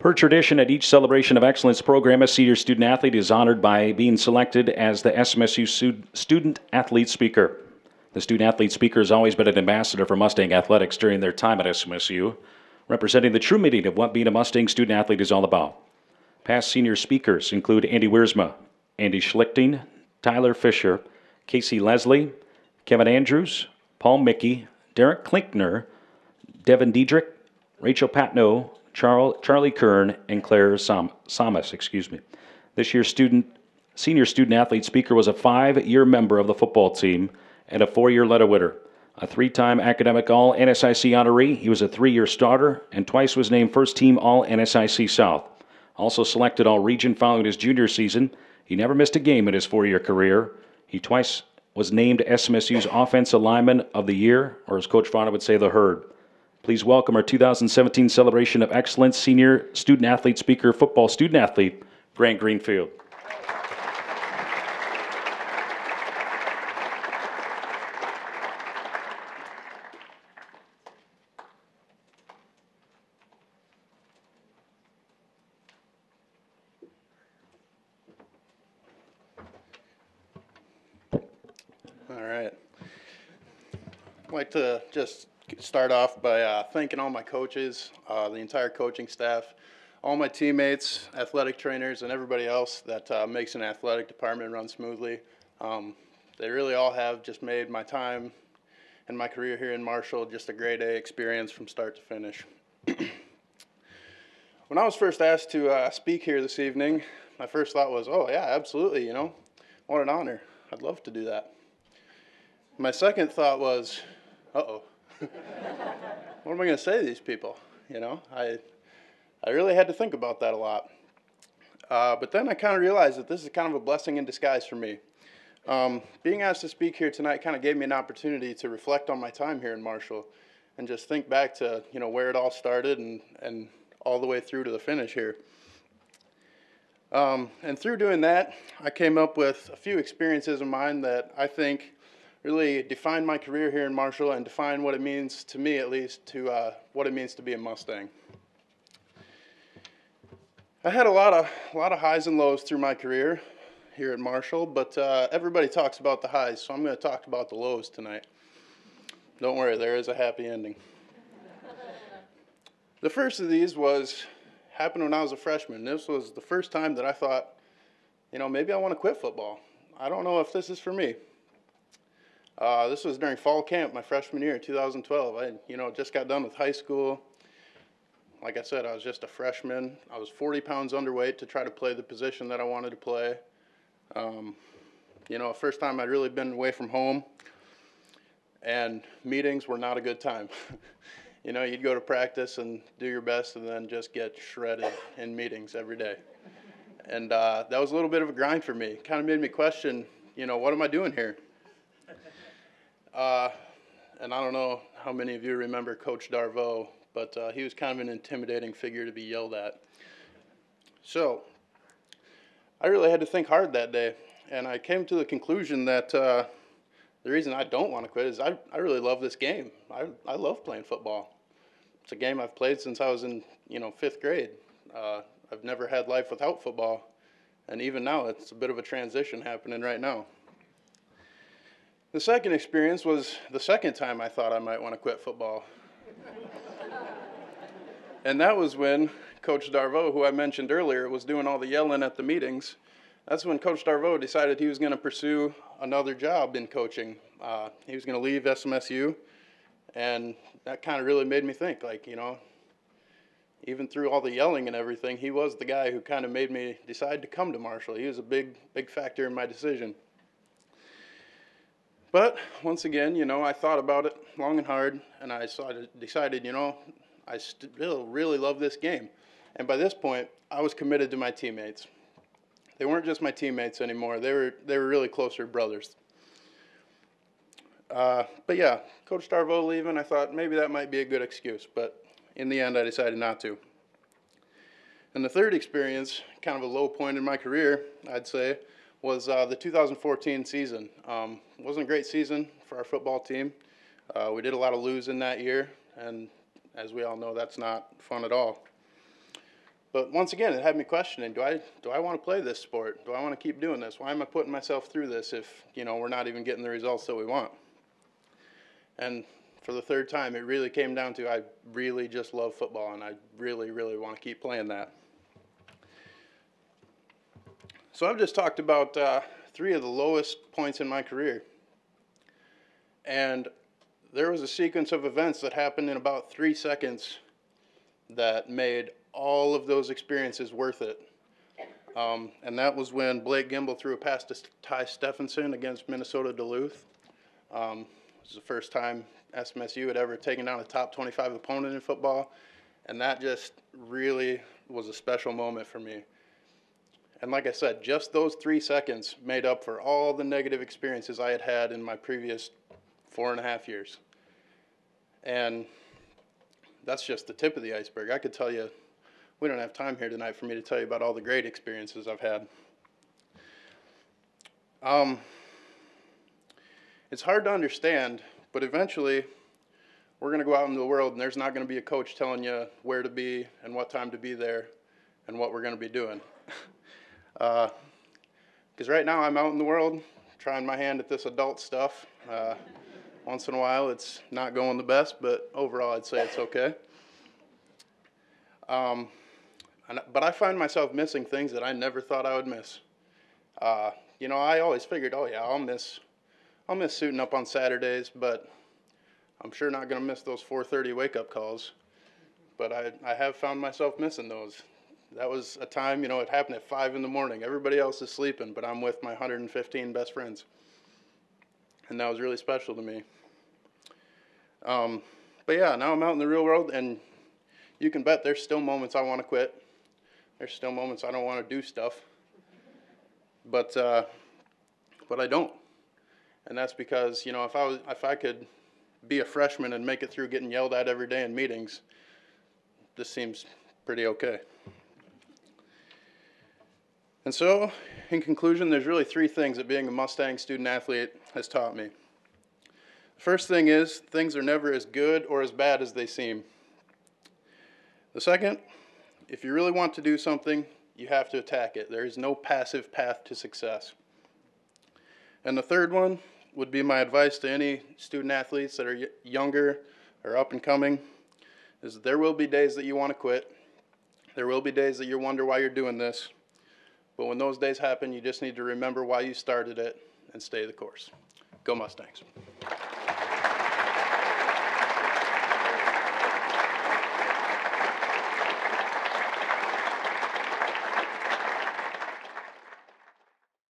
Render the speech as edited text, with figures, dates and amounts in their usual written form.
Per tradition, at each Celebration of Excellence program, a senior student athlete is honored by being selected as the SMSU Student Athlete Speaker. The student athlete speaker has always been an ambassador for Mustang athletics during their time at SMSU, representing the true meaning of what being a Mustang student athlete is all about. Past senior speakers include Andy Wiersma, Andy Schlichting, Tyler Fisher, Casey Leslie, Kevin Andrews, Paul Mickey, Derek Klinkner, Devin Diedrich, Rachel Patno, Charlie Kern, and Claire Samus. This year's senior student athlete speaker was a 5-year member of the football team and a 4-year letter winner. A 3-time academic All-NSIC honoree, he was a 3-year starter and twice was named first team All-NSIC South. Also selected All-Region following his junior season, he never missed a game in his 4-year career. He twice was named SMSU's Offensive Lineman of the Year, or as Coach Vaughn would say, the Herd. Please welcome our 2017 Celebration of Excellence Senior Student Athlete Speaker, football student athlete, Grant Greenfield. All right. I'd like to just start off by thanking all my coaches, the entire coaching staff, all my teammates, athletic trainers, and everybody else that makes an athletic department run smoothly. They really all have just made my time and my career here in Marshall just a grade A experience from start to finish. When I was first asked to speak here this evening, my first thought was, oh yeah, absolutely, what an honor. I'd love to do that. My second thought was, uh-oh. What am I going to say to these people? I really had to think about that a lot. But then I kind of realized that this is kind of a blessing in disguise for me. Being asked to speak here tonight kind of gave me an opportunity to reflect on my time here in Marshall and just think back to, where it all started and all the way through to the finish here. And through doing that, I came up with a few experiences of mine that I think really defined my career here in Marshall and define what it means to me, at least, to what it means to be a Mustang. I had a lot of highs and lows through my career here at Marshall, but everybody talks about the highs, so I'm going to talk about the lows tonight. Don't worry, there is a happy ending. The first of these happened when I was a freshman. This was the first time that I thought, maybe I want to quit football. I don't know if this is for me. This was during fall camp my freshman year, 2012. I, just got done with high school. Like I said, I was just a freshman. I was 40 pounds underweight to try to play the position that I wanted to play. First time I'd really been away from home, and meetings were not a good time. You'd go to practice and do your best and then just get shredded in meetings every day. And that was a little bit of a grind for me. Kind of made me question, what am I doing here? And I don't know how many of you remember Coach Darvo, but he was kind of an intimidating figure to be yelled at. So I really had to think hard that day, and I came to the conclusion that the reason I don't want to quit is I really love this game. I love playing football. It's a game I've played since I was in 5th grade. I've never had life without football, and even now it's a bit of a transition happening right now. The second experience was the second time I thought I might want to quit football. And that was when Coach Darvo, who I mentioned earlier, was doing all the yelling at the meetings. That's when Coach Darvo decided he was going to pursue another job in coaching. He was going to leave SMSU, and that kind of really made me think, even through all the yelling and everything, he was the guy who kind of made me decide to come to Marshall. He was a big factor in my decision. But once again, I thought about it long and hard, and I decided, I still really love this game. And by this point, I was committed to my teammates. They weren't just my teammates anymore. They were really closer brothers. But yeah, Coach Darvo leaving, I thought maybe that might be a good excuse. But in the end, I decided not to. And the third experience, kind of a low point in my career, I'd say, was the 2014 season. It wasn't a great season for our football team. We did a lot of losing that year, and as we all know, that's not fun at all. But once again, it had me questioning, do I want to play this sport? Do I want to keep doing this? Why am I putting myself through this if, we're not even getting the results that we want? And for the third time, it really came down to I really just love football, and I really, really want to keep playing that. So I've just talked about 3 of the lowest points in my career. And there was a sequence of events that happened in about 3 seconds that made all of those experiences worth it. And that was when Blake Gimble threw a pass to Ty Stephenson against Minnesota Duluth. It was the first time SMSU had ever taken down a top 25 opponent in football, and that just really was a special moment for me. And like I said, just those 3 seconds made up for all the negative experiences I had had in my previous 4.5 years. And that's just the tip of the iceberg. I could tell you, we don't have time here tonight for me to tell you about all the great experiences I've had. It's hard to understand, but eventually we're going to go out into the world and there's not going to be a coach telling you where to be and what time to be there and what we're going to be doing. Because right now I'm out in the world trying my hand at this adult stuff. Once in a while it's not going the best, but overall I'd say it's okay. But I find myself missing things that I never thought I would miss. I always figured, oh yeah, I'll miss suiting up on Saturdays, but I'm sure not going to miss those 4:30 wake-up calls. But I have found myself missing those. That was a time, it happened at 5 in the morning. Everybody else is sleeping, but I'm with my 115 best friends. And that was really special to me. But yeah, now I'm out in the real world, and you can bet there's still moments I want to quit. There's still moments I don't want to do stuff. But I don't. And that's because, if I could be a freshman and make it through getting yelled at every day in meetings, this seems pretty okay. And so, in conclusion, there's really 3 things that being a Mustang student athlete has taught me. The first thing is, things are never as good or as bad as they seem. The second, if you really want to do something, you have to attack it. There is no passive path to success. And the third one would be my advice to any student athletes that are younger or up and coming, is there will be days that you want to quit. There will be days that you wonder why you're doing this. But when those days happen, you just need to remember why you started it and stay the course. Go Mustangs.